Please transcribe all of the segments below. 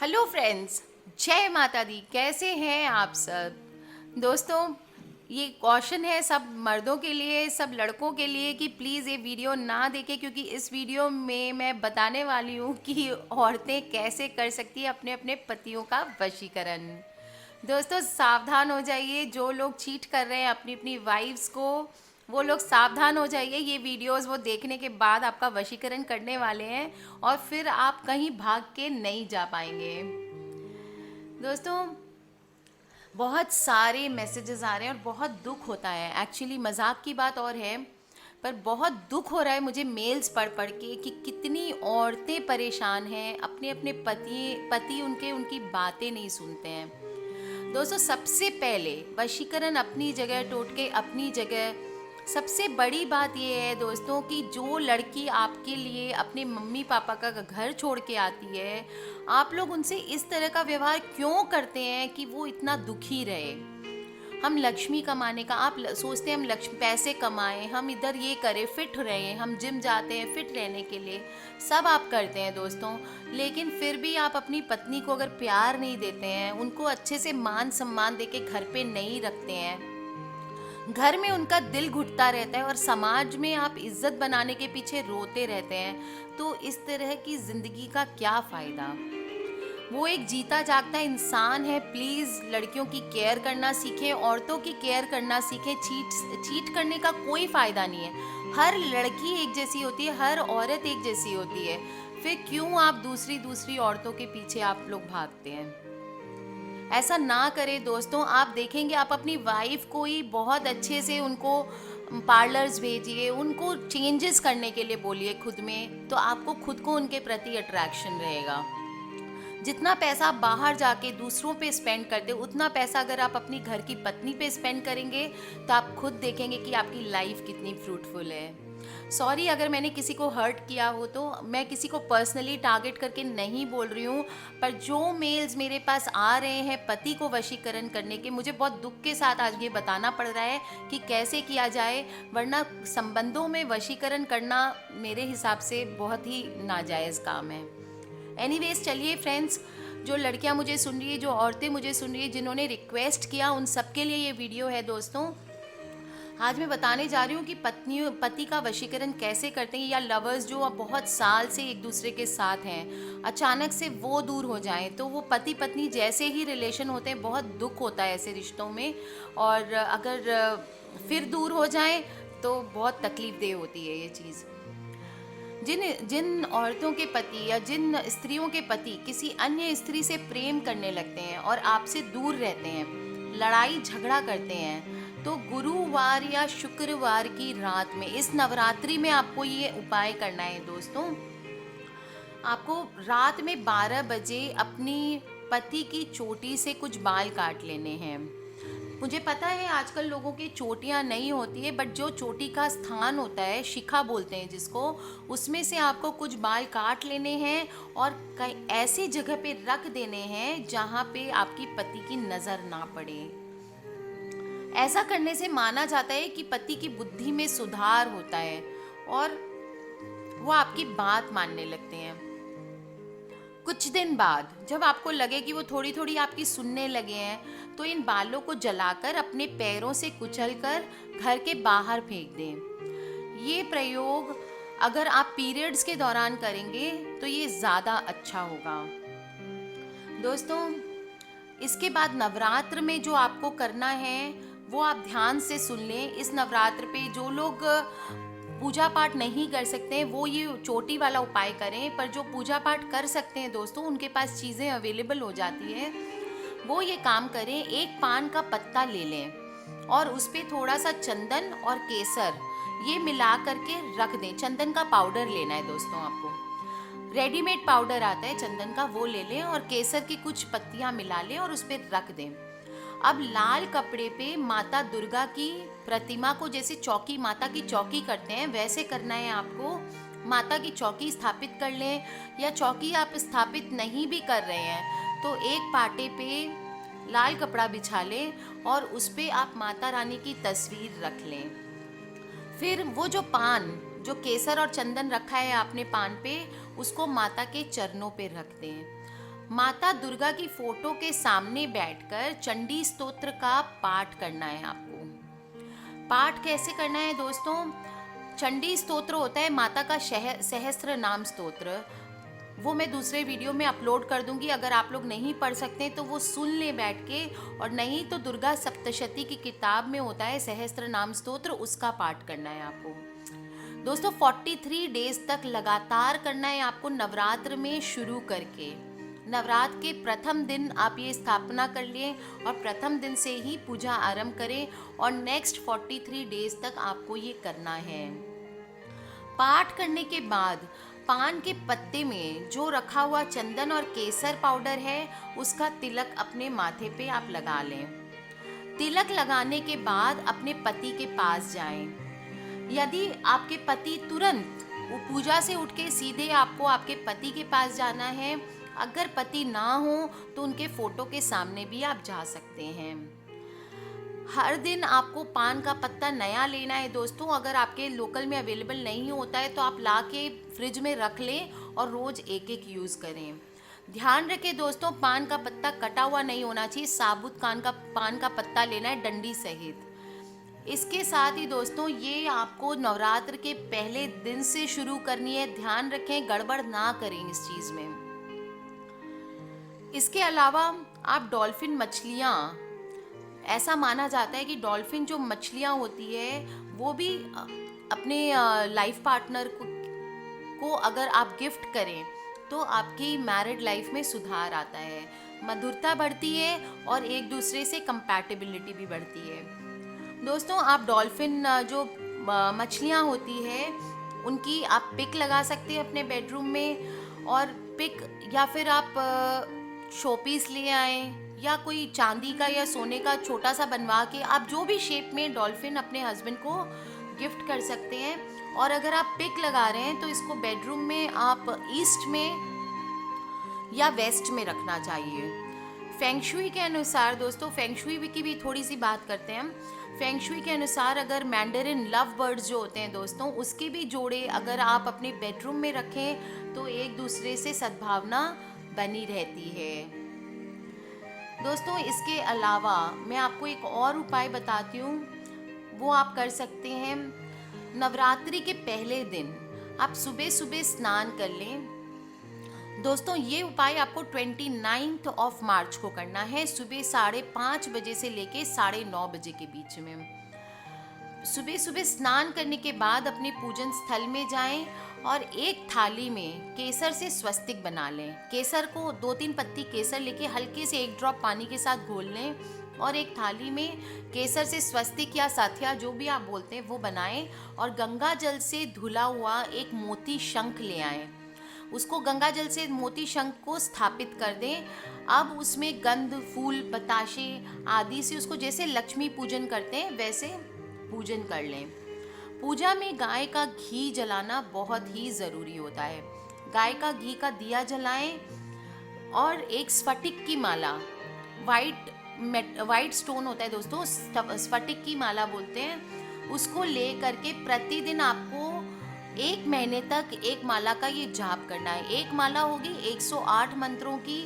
Hello friends, जय माता दी। कैसे हैं आप सब दोस्तों? ये क्वेश्चन है सब मर्दों के लिए, सब लड़कों के लिए कि प्लीज़ ये वीडियो ना देखें, क्योंकि इस वीडियो में मैं बताने वाली हूँ कि औरतें कैसे कर सकती हैं अपने अपने पतियों का वशीकरण। दोस्तों सावधान हो जाइए, जो लोग चीट कर रहे हैं अपनी अपनी वाइफ्स को, वो लोग सावधान हो जाइए। ये वीडियोस वो देखने के बाद आपका वशीकरण करने वाले हैं और फिर आप कहीं भाग के नहीं जा पाएंगे। दोस्तों बहुत सारे मैसेजेस आ रहे हैं और बहुत दुख होता है। एक्चुअली मजाक की बात और है, पर बहुत दुख हो रहा है मुझे मेल्स पढ़ पढ़ के कि कितनी औरतें परेशान हैं, अपने अपने पति पति उनके उनकी बातें नहीं सुनते हैं। दोस्तों सबसे पहले वशीकरण अपनी जगह, टोटके अपनी जगह। सबसे बड़ी बात यह है दोस्तों कि जो लड़की आपके लिए अपने मम्मी पापा का घर छोड़ के आती है, आप लोग उनसे इस तरह का व्यवहार क्यों करते हैं कि वो इतना दुखी रहे। हम लक्ष्मी कमाने का, आप सोचते हैं हम लक्ष्मी पैसे कमाएं, हम इधर ये करें, फिट रहें, हम जिम जाते हैं फिट रहने के लिए, सब आप करते हैं दोस्तों। लेकिन फिर भी आप अपनी पत्नी को अगर प्यार नहीं देते हैं, उनको अच्छे से मान सम्मान देके घर पे नहीं रखते हैं, घर में उनका दिल घुटता रहता है और समाज में आप इज्जत बनाने के पीछे रोते रहते हैं, तो इस तरह की ज़िंदगी का क्या फ़ायदा। वो एक जीता जागता इंसान है। प्लीज़ लड़कियों की केयर करना सीखें, औरतों की केयर करना सीखें। चीट चीट करने का कोई फ़ायदा नहीं है। हर लड़की एक जैसी होती है, हर औरत एक जैसी होती है। फिर क्यों आप दूसरी दूसरी औरतों के पीछे आप लोग भागते हैं? ऐसा ना करें दोस्तों। आप देखेंगे, आप अपनी वाइफ को ही बहुत अच्छे से उनको पार्लर्स भेजिए, उनको चेंजेस करने के लिए बोलिए खुद में, तो आपको खुद को उनके प्रति अट्रैक्शन रहेगा। जितना पैसा आप बाहर जाके दूसरों पे स्पेंड करते हो, उतना पैसा अगर आप अपनी घर की पत्नी पे स्पेंड करेंगे तो आप खुद देखेंगे कि आपकी लाइफ कितनी फ्रूटफुल है। सॉरी अगर मैंने किसी को हर्ट किया हो, तो मैं किसी को पर्सनली टारगेट करके नहीं बोल रही हूँ, पर जो मेल्स मेरे पास आ रहे हैं पति को वशीकरण करने के, मुझे बहुत दुख के साथ आज ये बताना पड़ रहा है कि कैसे किया जाए, वरना संबंधों में वशीकरण करना मेरे हिसाब से बहुत ही नाजायज़ काम है। एनीवेज चलिए फ्रेंड्स, जो लड़कियां मुझे सुन रही है, जो औरतें मुझे सुन रही है, जिन्होंने रिक्वेस्ट किया, उन सबके लिए ये वीडियो है दोस्तों। आज मैं बताने जा रही हूँ कि पति का वशीकरण कैसे करते हैं, या लवर्स जो अब बहुत साल से एक दूसरे के साथ हैं, अचानक से वो दूर हो जाएं, तो वो पति पत्नी जैसे ही रिलेशन होते हैं, बहुत दुख होता है ऐसे रिश्तों में। और अगर फिर दूर हो जाएं तो बहुत तकलीफ देह होती है ये चीज़। जिन जिन औरतों के पति या जिन स्त्रियों के पति किसी अन्य स्त्री से प्रेम करने लगते हैं और आपसे दूर रहते हैं, लड़ाई झगड़ा करते हैं, तो गुरुवार या शुक्रवार की रात में, इस नवरात्रि में आपको ये उपाय करना है दोस्तों। आपको रात में 12 बजे अपनी पति की चोटी से कुछ बाल काट लेने हैं। मुझे पता है आजकल लोगों की चोटियाँ नहीं होती है, बट जो चोटी का स्थान होता है, शिखा बोलते हैं जिसको, उसमें से आपको कुछ बाल काट लेने हैं और कहीं ऐसी जगह पे रख देने हैं जहाँ पे आपकी पति की नज़र ना पड़े। ऐसा करने से माना जाता है कि पति की बुद्धि में सुधार होता है और वो आपकी बात मानने लगते हैं। कुछ दिन बाद जब आपको लगे कि वो थोड़ी थोड़ी आपकी सुनने लगे हैं, तो इन बालों को जलाकर अपने पैरों से कुचलकर घर के बाहर फेंक दें। ये प्रयोग अगर आप पीरियड्स के दौरान करेंगे तो ये ज़्यादा अच्छा होगा दोस्तों। इसके बाद नवरात्र में जो आपको करना है वो आप ध्यान से सुन लें। इस नवरात्र पे जो लोग पूजा पाठ नहीं कर सकते हैं वो ये चोटी वाला उपाय करें, पर जो पूजा पाठ कर सकते हैं दोस्तों, उनके पास चीज़ें अवेलेबल हो जाती हैं, वो ये काम करें। एक पान का पत्ता ले लें और उस पर थोड़ा सा चंदन और केसर ये मिला करके रख दें। चंदन का पाउडर लेना है दोस्तों, आपको रेडीमेड पाउडर आता है चंदन का, वो ले लें और केसर की कुछ पत्तियां मिला लें और उस पर रख दें। अब लाल कपड़े पे माता दुर्गा की प्रतिमा को, जैसे चौकी, माता की चौकी करते हैं, वैसे करना है आपको। माता की चौकी स्थापित कर लें, या चौकी आप स्थापित नहीं भी कर रहे हैं तो एक पाटे पे लाल कपड़ा बिछा लें और उस पर आप माता रानी की तस्वीर रख लें। फिर वो जो पान, जो केसर और चंदन रखा है आपने पान पे, उसको माता के चरणों पे रख दें। माता दुर्गा की फोटो के सामने बैठकर चंडी स्तोत्र का पाठ करना है आपको। पाठ कैसे करना है दोस्तों? चंडी स्तोत्र होता है माता का सहस्त्र नाम स्तोत्र। वो मैं दूसरे वीडियो में अपलोड कर दूंगी, अगर आप लोग नहीं पढ़ सकते तो वो सुन ले बैठ के, और नहीं तो दुर्गा सप्तशती की किताब में होता है सहस्त्र नाम स्तोत्र, उसका पाठ करना है आपको। दोस्तों 43 डेज तक लगातार करना है आपको, नवरात्र में शुरू करके। नवरात्र के प्रथम दिन आप ये स्थापना कर लिए और प्रथम दिन से ही पूजा आरंभ करें, और नेक्स्ट 43 डेज तक आपको ये करना है। पाठ करने के बाद पान के पत्ते में जो रखा हुआ चंदन और केसर पाउडर है, उसका तिलक अपने माथे पे आप लगा लें। तिलक लगाने के बाद अपने पति के पास जाएं। यदि आपके पति तुरंत वो पूजा से उठ के सीधे आपको आपके पति के पास जाना है, अगर पति ना हो तो उनके फोटो के सामने भी आप जा सकते हैं। हर दिन आपको पान का पत्ता नया लेना है दोस्तों। अगर आपके लोकल में अवेलेबल नहीं होता है तो आप ला के फ्रिज में रख लें और रोज़ एक एक यूज़ करें। ध्यान रखें दोस्तों, पान का पत्ता कटा हुआ नहीं होना चाहिए, साबुत पान का पत्ता लेना है डंडी सहित। इसके साथ ही दोस्तों ये आपको नवरात्र के पहले दिन से शुरू करनी है। ध्यान रखें, गड़बड़ ना करें इस चीज़ में। इसके अलावा आप डॉल्फिन मछलियाँ, ऐसा माना जाता है कि डॉल्फिन जो मछलियाँ होती है वो भी अपने लाइफ पार्टनर को अगर आप गिफ्ट करें तो आपकी मैरिड लाइफ में सुधार आता है, मधुरता बढ़ती है और एक दूसरे से कंपैटिबिलिटी भी बढ़ती है। दोस्तों आप डॉल्फिन जो मछलियाँ होती है उनकी आप पिक लगा सकते हैं अपने बेडरूम में, और पिक या फिर आप शोपीस ले आएँ या कोई चांदी का या सोने का छोटा सा बनवा के आप जो भी शेप में डॉल्फिन अपने हस्बैंड को गिफ्ट कर सकते हैं। और अगर आप पिक लगा रहे हैं तो इसको बेडरूम में आप ईस्ट में या वेस्ट में रखना चाहिए। फेंगशुई के अनुसार दोस्तों, फेंगशुई की भी थोड़ी सी बात करते हैं हम। फेंगशुई के अनुसार अगर मैंडरिन लव बर्ड्स जो होते हैं दोस्तों, उसके भी जोड़े अगर आप अपने बेडरूम में रखें तो एक दूसरे से सद्भावना बनी रहती है। दोस्तों इसके अलावा मैं आपको एक और उपाय बताती हूँ, वो आप कर सकते हैं। नवरात्रि के पहले दिन आप सुबह सुबह स्नान कर लें। दोस्तों ये उपाय आपको 29 ऑफ मार्च को करना है, सुबह 5:30 बजे से लेके 9:30 बजे के बीच में। सुबह सुबह स्नान करने के बाद अपने पूजन स्थल में जाएं और एक थाली में केसर से स्वस्तिक बना लें। केसर को 2-3 पत्ती केसर लेके हल्के से 1 ड्रॉप पानी के साथ घोल लें और एक थाली में केसर से स्वस्तिक या साथिया जो भी आप बोलते हैं वो बनाएं, और गंगा जल से धुला हुआ एक मोती शंख ले आएं। उसको गंगा जल से मोती शंख को स्थापित कर दें। अब उसमें गंध, फूल, बताशे आदि से उसको जैसे लक्ष्मी पूजन करते हैं वैसे पूजन कर लें। पूजा में गाय का घी जलाना बहुत ही ज़रूरी होता है। गाय का घी का दिया जलाएं और एक स्फटिक की माला, वाइट स्टोन होता है दोस्तों, स्फटिक की माला बोलते हैं, उसको ले करके प्रतिदिन आपको 1 महीने तक एक माला का ये जाप करना है। एक माला होगी 108 मंत्रों की,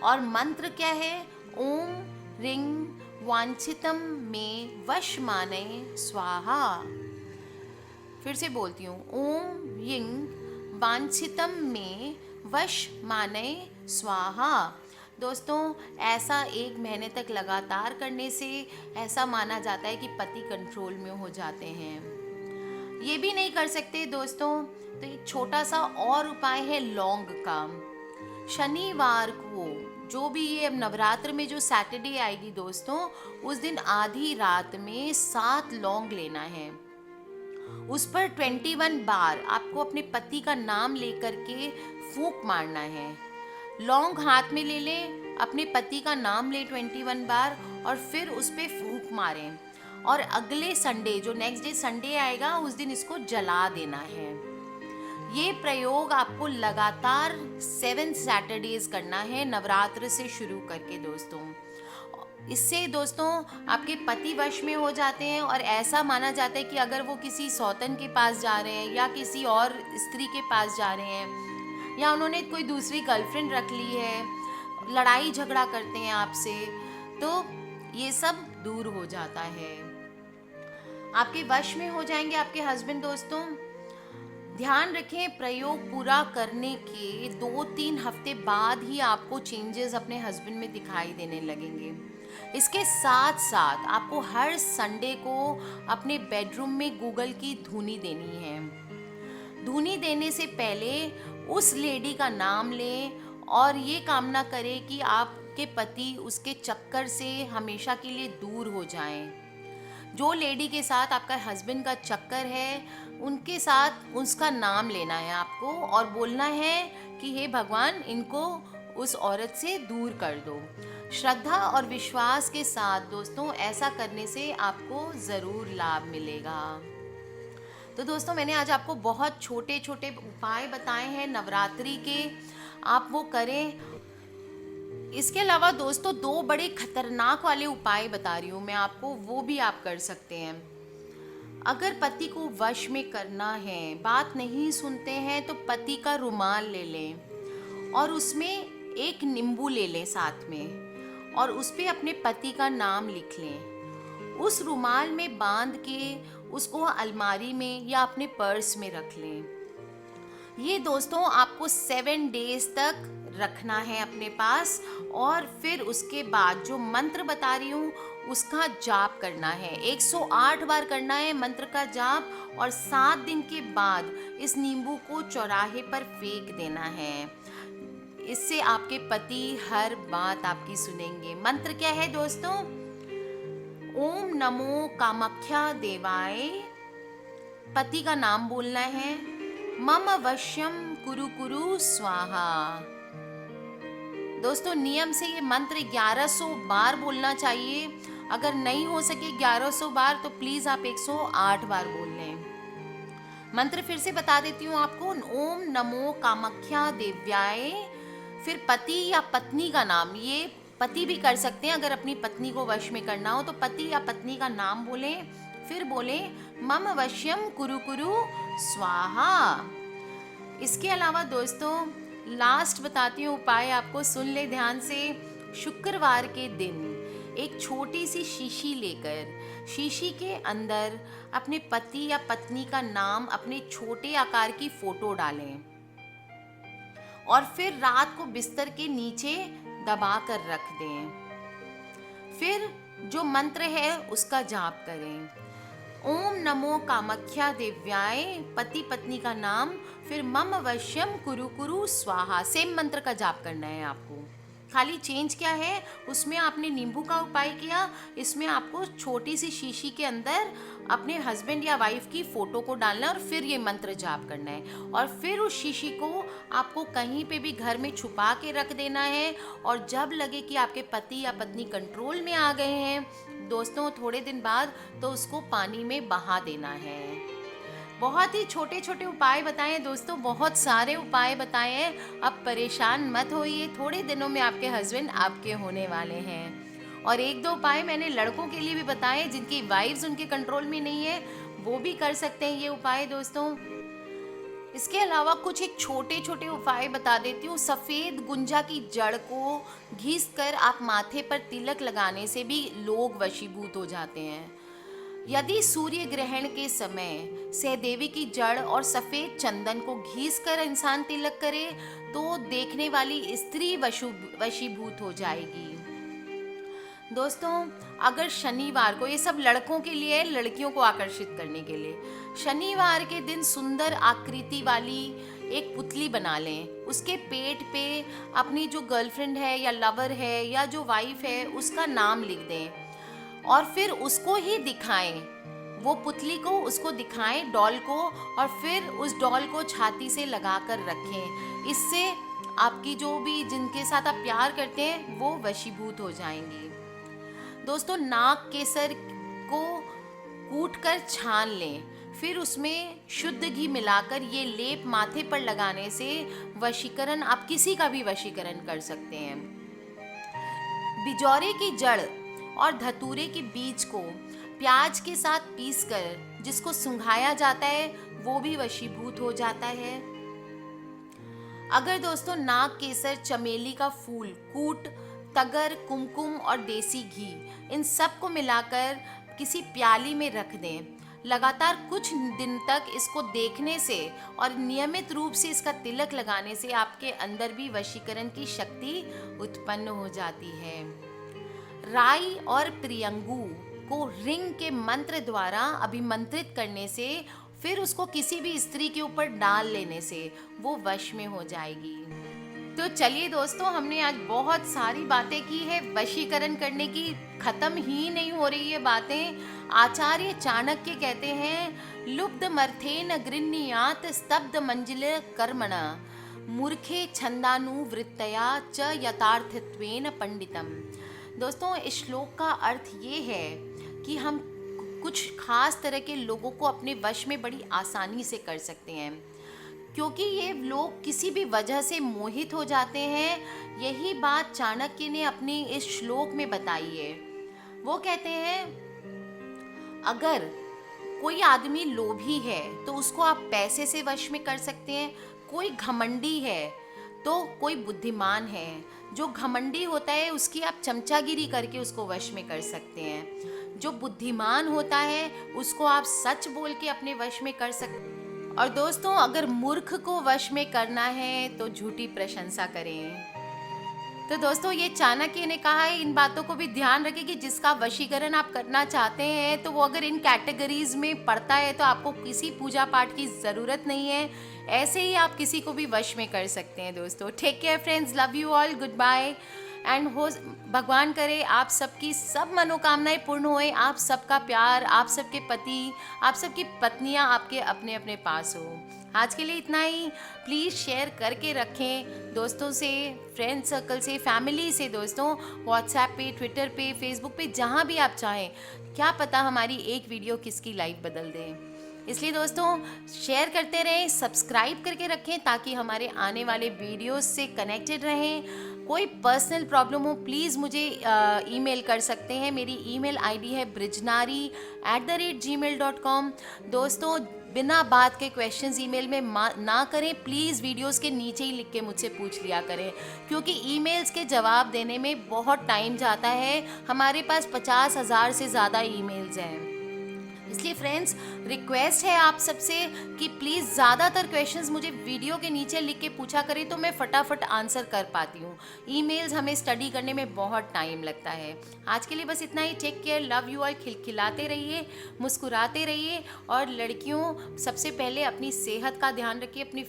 और मंत्र क्या है? ओम रिंग वांछितम में वश माने स्वाहा। फिर से बोलती हूँ, ओम यिंग वांछितम में वश माने स्वाहा। दोस्तों ऐसा 1 महीने तक लगातार करने से ऐसा माना जाता है कि पति कंट्रोल में हो जाते हैं। ये भी नहीं कर सकते दोस्तों तो एक छोटा सा और उपाय है लौंग का। शनिवार को जो भी ये नवरात्र में जो सैटरडे आएगी दोस्तों, उस दिन आधी रात में 7 लौंग लेना है। उस पर 21 बार आपको अपने पति का नाम लेकर के फूंक मारना है। लौंग हाथ में ले लें, अपने पति का नाम ले 21 बार और फिर उस पर फूंक मारें, और अगले संडे जो नेक्स्ट डे संडे आएगा उस दिन इसको जला देना है। ये प्रयोग आपको लगातार 7 सैटरडेज करना है नवरात्र से शुरू करके दोस्तों। इससे दोस्तों आपके पति वश में हो जाते हैं, और ऐसा माना जाता है कि अगर वो किसी सौतन के पास जा रहे हैं या किसी और स्त्री के पास जा रहे हैं या उन्होंने कोई दूसरी गर्लफ्रेंड रख ली है, लड़ाई झगड़ा करते हैं आपसे, तो ये सब दूर हो जाता है, आपके वश में हो जाएंगे आपके हस्बैंड। दोस्तों ध्यान रखें, प्रयोग पूरा करने के 2-3 हफ्ते बाद ही आपको चेंजेस अपने हस्बैंड में दिखाई देने लगेंगे। इसके साथ साथ आपको हर संडे को अपने बेडरूम में गूगल की धुनी देनी है। धुनी देने से पहले उस लेडी का नाम लें और ये कामना करें कि आपके पति उसके चक्कर से हमेशा के लिए दूर हो जाएं। जो लेडी के साथ आपका हस्बैंड का चक्कर है, उनके साथ उसका नाम लेना है आपको और बोलना है कि हे भगवान, इनको उस औरत से दूर कर दो। श्रद्धा और विश्वास के साथ दोस्तों ऐसा करने से आपको ज़रूर लाभ मिलेगा। तो दोस्तों मैंने आज आपको बहुत छोटे छोटे उपाय बताए हैं नवरात्रि के, आप वो करें। इसके अलावा दोस्तों 2 बड़े खतरनाक वाले उपाय बता रही हूँ मैं आपको, वो भी आप कर सकते हैं। अगर पति को वश में करना है, बात नहीं सुनते हैं, तो पति का रुमाल ले लें और उसमें एक नींबू ले लें साथ में और उस पर अपने पति का नाम लिख लें। उस रुमाल में बांध के उसको अलमारी में या अपने पर्स में रख लें। ये दोस्तों आपको 7 डेज तक रखना है अपने पास और फिर उसके बाद जो मंत्र बता रही हूँ उसका जाप करना है। 108 बार करना है मंत्र का जाप और 7 दिन के बाद इस नींबू को चौराहे पर फेंक देना है। इससे आपके पति हर बात आपकी सुनेंगे। मंत्र क्या है दोस्तों? ओम नमो कामाख्या देवाय, पति का नाम बोलना है। मम वश्यम कुरु कुरु स्वाहा। दोस्तों नियम से ये मंत्र 1100 बार बोलना चाहिए। अगर नहीं हो सके 1100 बार तो प्लीज़ आप 108 बार बोल लें। मंत्र फिर से बता देती हूँ आपको। ओम नमो कामाख्या देव्याय, फिर पति या पत्नी का नाम, ये पति भी कर सकते हैं अगर अपनी पत्नी को वश में करना हो तो पति या पत्नी का नाम बोलें, फिर बोलें मम वश्यम कुरु कुरु स्वाहा। इसके अलावा दोस्तों लास्ट बताती हूँ उपाय, आपको सुन ले ध्यान से। शुक्रवार के दिन एक छोटी सी शीशी लेकर शीशी के अंदर अपने पति या पत्नी का नाम, अपने छोटे आकार की फोटो डालें और फिर रात को बिस्तर के नीचे दबा कर रख दें। फिर जो मंत्र है उसका जाप करें। ओम नमो कामाख्या देव्याय, पति पत्नी का नाम, फिर मम वश्यम कुरु कुरु स्वाहा। सेम मंत्र का जाप करना है आपको। खाली चेंज क्या है, उसमें आपने नींबू का उपाय किया, इसमें आपको छोटी सी शीशी के अंदर अपने हस्बैंड या वाइफ की फ़ोटो को डालना है और फिर ये मंत्र जाप करना है और फिर उस शीशी को आपको कहीं पे भी घर में छुपा के रख देना है और जब लगे कि आपके पति या पत्नी कंट्रोल में आ गए हैं दोस्तों थोड़े दिन बाद, तो उसको पानी में बहा देना है। बहुत ही छोटे छोटे उपाय बताएं दोस्तों, बहुत सारे उपाय बताए हैं। अब परेशान मत होइए, थोड़े दिनों में आपके हस्बैंड आपके होने वाले हैं। और 1-2 उपाय मैंने लड़कों के लिए भी बताए जिनकी वाइफ्स उनके कंट्रोल में नहीं है, वो भी कर सकते हैं ये उपाय दोस्तों। इसके अलावा कुछ एक छोटे छोटे उपाय बता देती हूँ। सफ़ेद गुंजा की जड़ को घिस कर आप माथे पर तिलक लगाने से भी लोग वशीभूत हो जाते हैं। यदि सूर्य ग्रहण के समय सहदेवी की जड़ और सफ़ेद चंदन को घिस कर इंसान तिलक करे तो देखने वाली स्त्री वशीभूत हो जाएगी। दोस्तों अगर शनिवार को, ये सब लड़कों के लिए, लड़कियों को आकर्षित करने के लिए, शनिवार के दिन सुंदर आकृति वाली एक पुतली बना लें। उसके पेट पे अपनी जो गर्लफ्रेंड है या लवर है या जो वाइफ है उसका नाम लिख दें और फिर उसको ही दिखाएं, वो पुतली को उसको दिखाएं, डॉल को, और फिर उस डॉल को छाती से लगा कर रखें। इससे आपकी जो भी जिनके साथ आप प्यार करते हैं वो वशीभूत हो जाएंगी। दोस्तों नाक केसर को कूट कर छान लें, फिर उसमें शुद्ध घी मिलाकर ये लेप माथे पर लगाने से वशीकरण, आप किसी का भी वशीकरण कर सकते हैं। बिजौरे की जड़ और धतूरे के बीज को प्याज के साथ पीसकर जिसको सुंघाया जाता है वो भी वशीभूत हो जाता है। अगर दोस्तों नाग केसर, चमेली का फूल, कूट, तगर, कुमकुम और देसी घी, इन सब को मिलाकर किसी प्याली में रख दें। लगातार कुछ दिन तक इसको देखने से और नियमित रूप से इसका तिलक लगाने से आपके अंदर भी वशीकरण की शक्ति उत्पन्न हो जाती है। राई और प्रियंगू को रिंग के मंत्र द्वारा अभिमंत्रित करने से, फिर उसको किसी भी स्त्री के ऊपर डाल लेने से वो वश में हो जाएगी। तो चलिए दोस्तों, हमने आज बहुत सारी बातें की है वशीकरण करने की, खत्म ही नहीं हो रही ये बातें। आचार्य चाणक्य कहते हैं, लुब्ध मर्थेन गृह्णीयात् स्तब्ध मंजिल कर्मणा मूर्खे छंदानुवृत्तया च यथार्थत्वेन पंडितम। दोस्तों, इस श्लोक का अर्थ ये है कि हम कुछ खास तरह के लोगों को अपने वश में बड़ी आसानी से कर सकते हैं, क्योंकि ये लोग किसी भी वजह से मोहित हो जाते हैं। यही बात चाणक्य ने अपने इस श्लोक में बताई है। वो कहते हैं, अगर कोई आदमी लोभी है तो उसको आप पैसे से वश में कर सकते हैं। कोई घमंडी है तो कोई बुद्धिमान है। जो घमंडी होता है उसकी आप चमचागिरी करके उसको वश में कर सकते हैं। जो बुद्धिमान होता है उसको आप सच बोल के अपने वश में कर सकते हैं। और दोस्तों, अगर मूर्ख को वश में करना है तो झूठी प्रशंसा करें। तो दोस्तों, ये चाणक्य ने कहा है, इन बातों को भी ध्यान रखें कि जिसका वशीकरण आप करना चाहते हैं तो वो अगर इन कैटेगरीज में पड़ता है तो आपको किसी पूजा पाठ की ज़रूरत नहीं है। ऐसे ही आप किसी को भी वश में कर सकते हैं। दोस्तों, take care friends, love you all, goodbye. And भगवान करे आप सबकी सब मनोकामनाएं पूर्ण होए, आप सबका प्यार, आप सबके पति, आप सबकी पत्नियां आपके अपने अपने पास हो। आज के लिए इतना ही। प्लीज़ शेयर करके रखें दोस्तों से, फ्रेंड सर्कल से, फैमिली से। दोस्तों, व्हाट्सएप पे, ट्विटर पे, फेसबुक पे, जहाँ भी आप चाहें। क्या पता हमारी एक वीडियो किसकी लाइफ बदल दे। इसलिए दोस्तों, शेयर करते रहें, सब्सक्राइब करके रखें ताकि हमारे आने वाले वीडियोस से कनेक्टेड रहें। कोई पर्सनल प्रॉब्लम हो प्लीज़ मुझे ईमेल कर सकते हैं। मेरी ईमेल आईडी है brijnari@gmail.com। दोस्तों, बिना बात के क्वेश्चंस ईमेल में ना करें प्लीज़, वीडियोस के नीचे ही लिख के मुझसे पूछ लिया करें, क्योंकि ईमेल्स के जवाब देने में बहुत टाइम जाता है। हमारे पास 50,000 से ज़्यादा ईमेल्स हैं। इसलिए फ्रेंड्स, रिक्वेस्ट है आप सबसे कि प्लीज़ ज़्यादातर क्वेश्चंस मुझे वीडियो के नीचे लिख के पूछा करें तो मैं फटाफट आंसर कर पाती हूँ। ईमेल्स हमें स्टडी करने में बहुत टाइम लगता है। आज के लिए बस इतना ही। Take care, love you all. खिलखिलाते रहिए, मुस्कुराते रहिए, और लड़कियों सबसे पहले अपनी सेहत का ध्यान रखिए, अपनी